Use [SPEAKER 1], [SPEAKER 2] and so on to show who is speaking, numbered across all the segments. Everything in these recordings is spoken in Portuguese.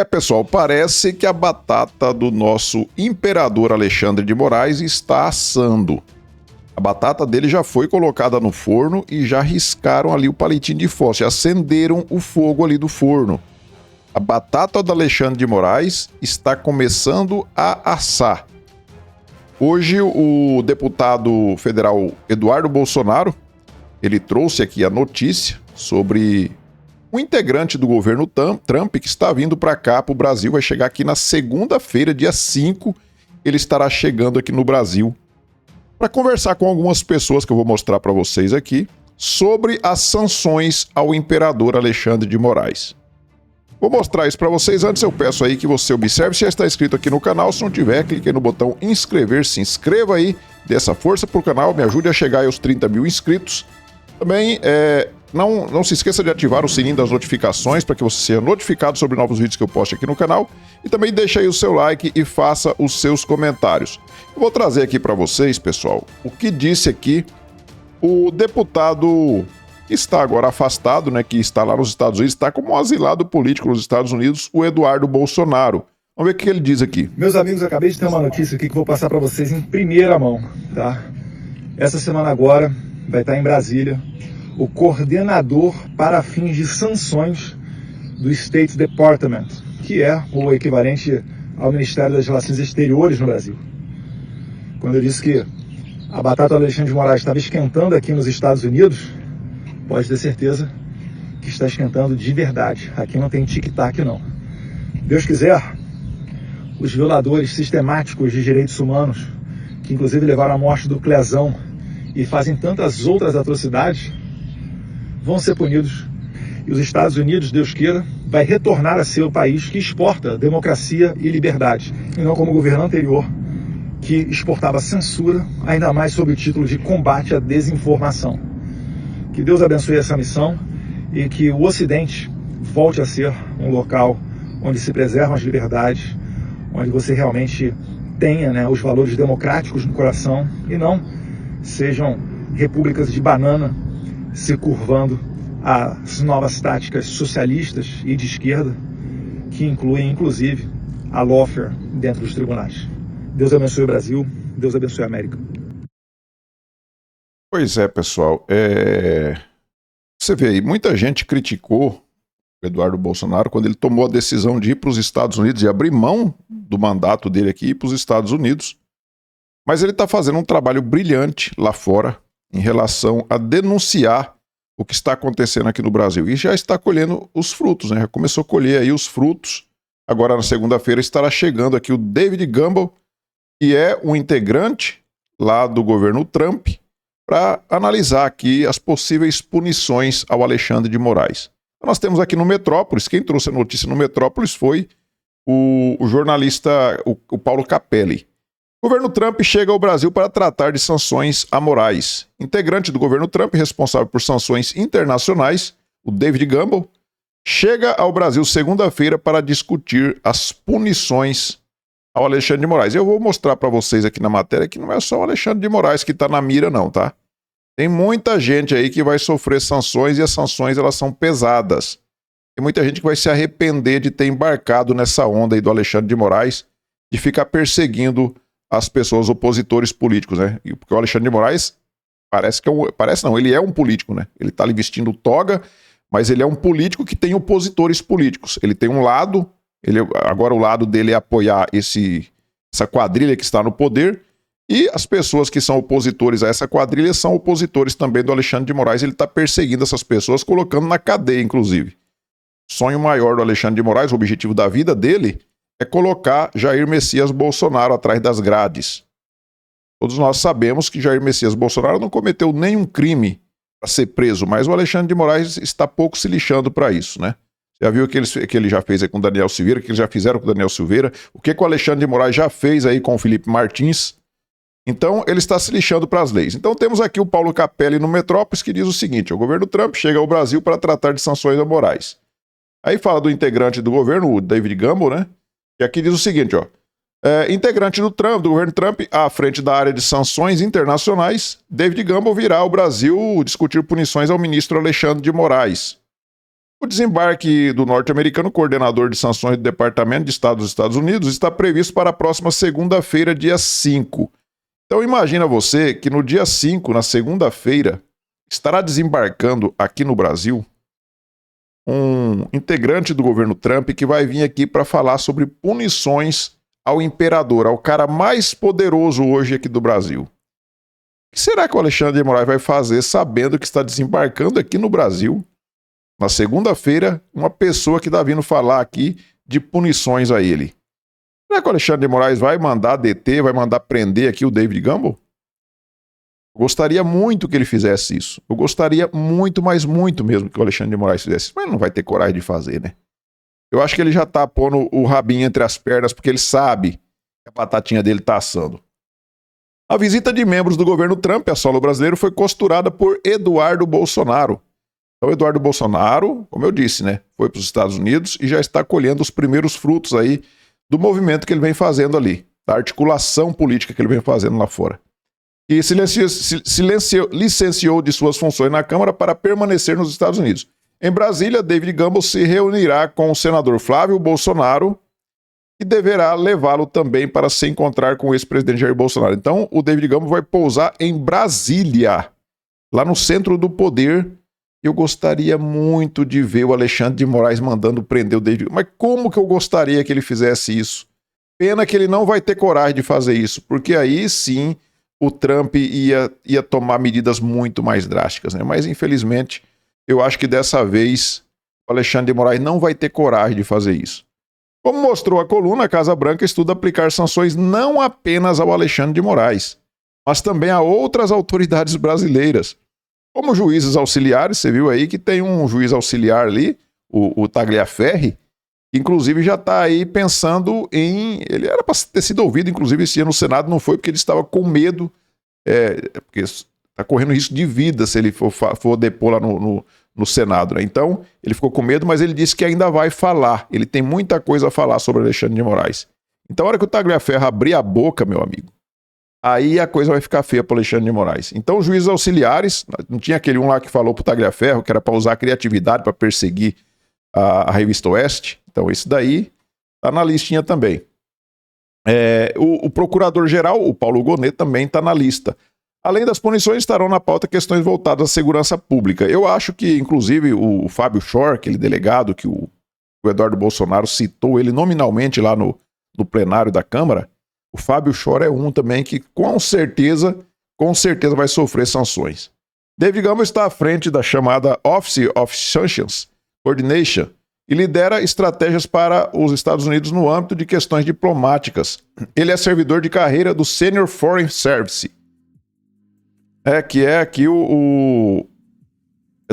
[SPEAKER 1] Pessoal, parece que a batata do nosso imperador Alexandre de Moraes está assando. A batata dele já foi colocada no forno e já riscaram ali o palitinho de fósforo, já acenderam o fogo ali do forno. A batata do Alexandre de Moraes está começando a assar. Hoje o deputado federal Eduardo Bolsonaro, ele trouxe aqui a notícia sobre um integrante do governo Trump que está vindo para cá, para o Brasil, vai chegar aqui na segunda-feira, dia 5, ele estará chegando aqui no Brasil para conversar com algumas pessoas que eu vou mostrar para vocês aqui sobre as sanções ao imperador Alexandre de Moraes. Vou mostrar isso para vocês. Antes eu peço aí que você observe se já está inscrito aqui no canal. Se não tiver, clique aí no botão inscrever, se inscreva aí, dê essa força pro canal, me ajude a chegar aí aos 30 mil inscritos. Também não se esqueça de ativar o sininho das notificações para que você seja notificado sobre novos vídeos que eu posto aqui no canal. E também deixe aí o seu like e faça os seus comentários. Eu vou trazer aqui para vocês, pessoal, o que disse aqui o deputado que está agora afastado, né, que está lá nos Estados Unidos, está como um asilado político nos Estados Unidos, o Eduardo Bolsonaro. Vamos ver o que ele diz aqui.
[SPEAKER 2] Meus amigos, acabei de ter uma notícia aqui que vou passar para vocês em primeira mão, tá? Essa semana agora vai estar em Brasília o coordenador para fins de sanções do State Department, que é o equivalente ao Ministério das Relações Exteriores no Brasil. Quando eu disse que a batata do Alexandre de Moraes estava esquentando aqui nos Estados Unidos, pode ter certeza que está esquentando de verdade. Aqui não tem tic-tac, não. Deus quiser, os violadores sistemáticos de direitos humanos, que inclusive levaram à morte do Clezão e fazem tantas outras atrocidades, vão ser punidos. E os Estados Unidos, Deus queira, vai retornar a ser o país que exporta democracia e liberdade, e não como o governo anterior, que exportava censura, ainda mais sob o título de combate à desinformação. Que Deus abençoe essa missão e que o Ocidente volte a ser um local onde se preservam as liberdades, onde você realmente tenha, né, os valores democráticos no coração e não sejam repúblicas de banana se curvando às novas táticas socialistas e de esquerda, que incluem, inclusive, a lawfare dentro dos tribunais. Deus abençoe o Brasil, Deus abençoe a América.
[SPEAKER 1] Pois é, pessoal. Você vê aí, muita gente criticou o Eduardo Bolsonaro quando ele tomou a decisão de ir para os Estados Unidos e abrir mão do mandato dele aqui e ir para os Estados Unidos. Mas ele está fazendo um trabalho brilhante lá fora em relação a denunciar o que está acontecendo aqui no Brasil. E já está colhendo os frutos, né? Já começou a colher aí os frutos. Agora, na segunda-feira, estará chegando aqui o David Gamble, que é um integrante lá do governo Trump, para analisar aqui as possíveis punições ao Alexandre de Moraes. Nós temos aqui no Metrópolis, quem trouxe a notícia no Metrópolis foi o jornalista, o Paulo Capelli. O governo Trump chega ao Brasil para tratar de sanções a Moraes. Integrante do governo Trump, responsável por sanções internacionais, o David Gamble, chega ao Brasil segunda-feira para discutir as punições ao Alexandre de Moraes. Eu vou mostrar para vocês aqui na matéria que não é só o Alexandre de Moraes que está na mira não, tá? Tem muita gente aí que vai sofrer sanções e as sanções elas são pesadas. Tem muita gente que vai se arrepender de ter embarcado nessa onda aí do Alexandre de Moraes, de ficar perseguindo as pessoas, opositores políticos, né? Porque o Alexandre de Moraes ele é um político, né? Ele tá ali vestindo toga, mas ele é um político que tem opositores políticos. Ele tem um lado, agora o lado dele é apoiar essa quadrilha que está no poder, e as pessoas que são opositores a essa quadrilha são opositores também do Alexandre de Moraes. Ele está perseguindo essas pessoas, colocando na cadeia, inclusive. O sonho maior do Alexandre de Moraes, o objetivo da vida dele, é colocar Jair Messias Bolsonaro atrás das grades. Todos nós sabemos que Jair Messias Bolsonaro não cometeu nenhum crime para ser preso, mas o Alexandre de Moraes está pouco se lixando para isso, né? Já viu o que ele já fez aí com o Daniel Silveira, o que eles já fizeram com o Daniel Silveira, o que o Alexandre de Moraes já fez aí com o Felipe Martins. Então, ele está se lixando para as leis. Então, temos aqui o Paulo Capelli no Metrópolis, que diz o seguinte: o governo Trump chega ao Brasil para tratar de sanções a Moraes. Aí fala do integrante do governo, o David Gamble, né? E aqui diz o seguinte, ó. Integrante do governo Trump, à frente da área de sanções internacionais, David Gamble virá ao Brasil discutir punições ao ministro Alexandre de Moraes. O desembarque do norte-americano, coordenador de sanções do Departamento de Estado dos Estados Unidos, está previsto para a próxima segunda-feira, dia 5. Então imagina você que no dia 5, na segunda-feira, estará desembarcando aqui no Brasil um integrante do governo Trump que vai vir aqui para falar sobre punições ao imperador, ao cara mais poderoso hoje aqui do Brasil. O que será que o Alexandre de Moraes vai fazer sabendo que está desembarcando aqui no Brasil, na segunda-feira, uma pessoa que está vindo falar aqui de punições a ele? Será que o Alexandre de Moraes vai mandar deter, vai mandar prender aqui o David Gamble? Eu gostaria muito que ele fizesse isso. Eu gostaria muito, mas muito mesmo que o Alexandre de Moraes fizesse isso. Mas não vai ter coragem de fazer, né? Eu acho que ele já tá pondo o rabinho entre as pernas porque ele sabe que a batatinha dele tá assando. A visita de membros do governo Trump a solo brasileiro foi costurada por Eduardo Bolsonaro. Então, Eduardo Bolsonaro, como eu disse, né, foi para os Estados Unidos e já está colhendo os primeiros frutos aí do movimento que ele vem fazendo ali, da articulação política que ele vem fazendo lá fora. E licenciou de suas funções na Câmara para permanecer nos Estados Unidos. Em Brasília, David Gamble se reunirá com o senador Flávio Bolsonaro e deverá levá-lo também para se encontrar com o ex-presidente Jair Bolsonaro. Então, o David Gamble vai pousar em Brasília, lá no centro do poder. Eu gostaria muito de ver o Alexandre de Moraes mandando prender o David Gamble. Mas como que eu gostaria que ele fizesse isso? Pena que ele não vai ter coragem de fazer isso, porque aí sim o Trump ia tomar medidas muito mais drásticas, né? Mas infelizmente eu acho que dessa vez o Alexandre de Moraes não vai ter coragem de fazer isso. Como mostrou a coluna, a Casa Branca estuda aplicar sanções não apenas ao Alexandre de Moraes, mas também a outras autoridades brasileiras, como juízes auxiliares. Você viu aí que tem um juiz auxiliar ali, o Tagliaferri, que inclusive já está aí pensando em... Ele era para ter sido ouvido, inclusive esse ano no Senado, não foi porque ele estava com medo, porque está correndo risco de vida se ele for depor lá no Senado, né? Então, ele ficou com medo, mas ele disse que ainda vai falar. Ele tem muita coisa a falar sobre Alexandre de Moraes. Então, a hora que o Tagliaferri abrir a boca, meu amigo, aí a coisa vai ficar feia para Alexandre de Moraes. Então, os juízes auxiliares, não tinha aquele um lá que falou para o Tagliaferri que era para usar a criatividade para perseguir a Revista Oeste? Então, esse daí está na listinha também. O procurador-geral, o Paulo Gonet, também está na lista. Além das punições, estarão na pauta questões voltadas à segurança pública. Eu acho que, inclusive, o Fábio Shor, aquele delegado que o Eduardo Bolsonaro citou ele nominalmente lá no plenário da Câmara, o Fábio Shor é um também que, com certeza vai sofrer sanções. David Gamble está à frente da chamada Office of Sanctions Coordination e lidera estratégias para os Estados Unidos no âmbito de questões diplomáticas. Ele é servidor de carreira do Senior Foreign Service, que é aqui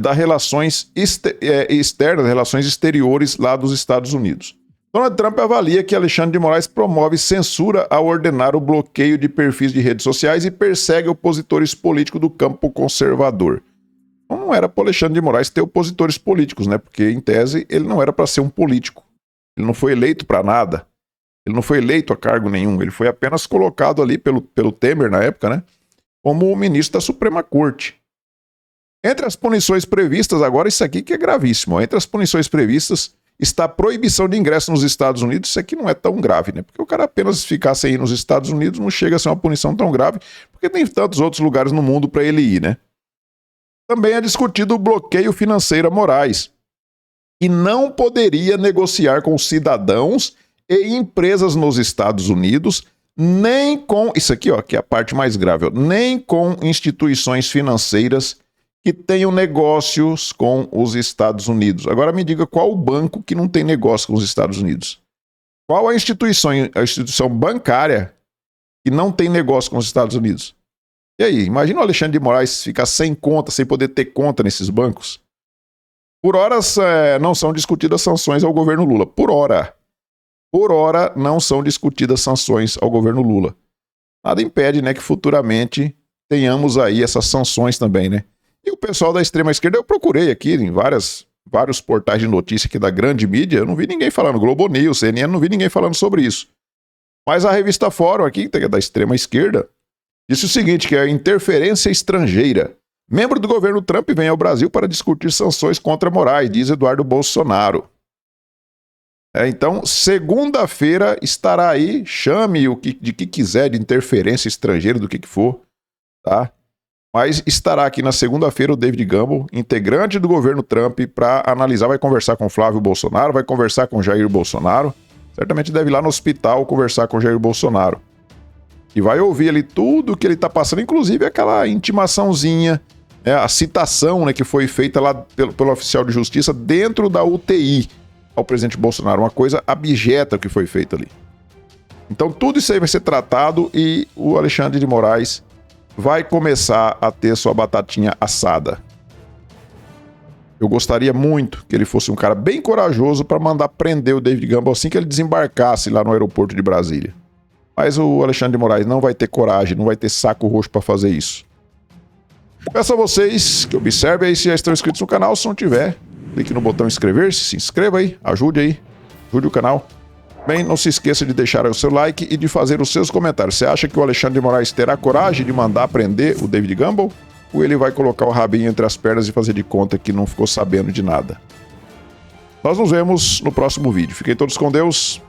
[SPEAKER 1] das relações externas, relações exteriores lá dos Estados Unidos. Donald Trump avalia que Alexandre de Moraes promove censura ao ordenar o bloqueio de perfis de redes sociais e persegue opositores políticos do campo conservador. Então não era para o Alexandre de Moraes ter opositores políticos, né? Porque, em tese, ele não era para ser um político. Ele não foi eleito para nada. Ele não foi eleito a cargo nenhum. Ele foi apenas colocado ali pelo Temer na época, né? Como o ministro da Suprema Corte. Entre as punições previstas, agora isso aqui que é gravíssimo, entre as punições previstas está a proibição de ingresso nos Estados Unidos. Isso aqui não é tão grave, né? Porque o cara apenas ficar sem ir nos Estados Unidos não chega a ser uma punição tão grave, porque tem tantos outros lugares no mundo para ele ir, né? Também é discutido o bloqueio financeiro a Moraes, que não poderia negociar com cidadãos e empresas nos Estados Unidos, nem com, isso aqui ó, que é a parte mais grave, ó, nem com instituições financeiras que tenham negócios com os Estados Unidos. Agora me diga qual o banco que não tem negócio com os Estados Unidos? Qual a instituição bancária que não tem negócio com os Estados Unidos? E aí, imagina o Alexandre de Moraes ficar sem conta, sem poder ter conta nesses bancos. Por horas não são discutidas sanções ao governo Lula. Por hora não são discutidas sanções ao governo Lula. Nada impede, né, que futuramente tenhamos aí essas sanções também, né? E o pessoal da extrema esquerda, eu procurei aqui em vários portais de notícia aqui da grande mídia, eu não vi ninguém falando, Globo News, CNN, não vi ninguém falando sobre isso. Mas a revista Fórum aqui, que é da extrema esquerda, disse o seguinte, que a interferência estrangeira, Membro do governo Trump vem ao Brasil para discutir sanções contra Moraes, diz Eduardo Bolsonaro. Então, segunda-feira estará aí, chame o que, de que quiser, de interferência estrangeira, do que for, tá? Mas estará aqui na segunda-feira o David Gamble, integrante do governo Trump, para analisar, vai conversar com Flávio Bolsonaro, vai conversar com Jair Bolsonaro, certamente deve ir lá no hospital conversar com Jair Bolsonaro. E vai ouvir ali tudo que ele está passando, inclusive aquela intimaçãozinha, a citação, né, que foi feita lá pelo oficial de justiça dentro da UTI ao presidente Bolsonaro, uma coisa abjeta que foi feita ali. Então tudo isso aí vai ser tratado e o Alexandre de Moraes vai começar a ter sua batatinha assada. Eu gostaria muito que ele fosse um cara bem corajoso para mandar prender o David Gamble assim que ele desembarcasse lá no aeroporto de Brasília. Mas o Alexandre de Moraes não vai ter coragem, não vai ter saco roxo para fazer isso. Peço a vocês que observem aí se já estão inscritos no canal. Se não tiver, clique no botão inscrever-se, se inscreva aí, ajude o canal. Bem, não se esqueça de deixar o seu like e de fazer os seus comentários. Você acha que o Alexandre de Moraes terá coragem de mandar prender o David Gamble? Ou ele vai colocar o rabinho entre as pernas e fazer de conta que não ficou sabendo de nada? Nós nos vemos no próximo vídeo. Fiquem todos com Deus.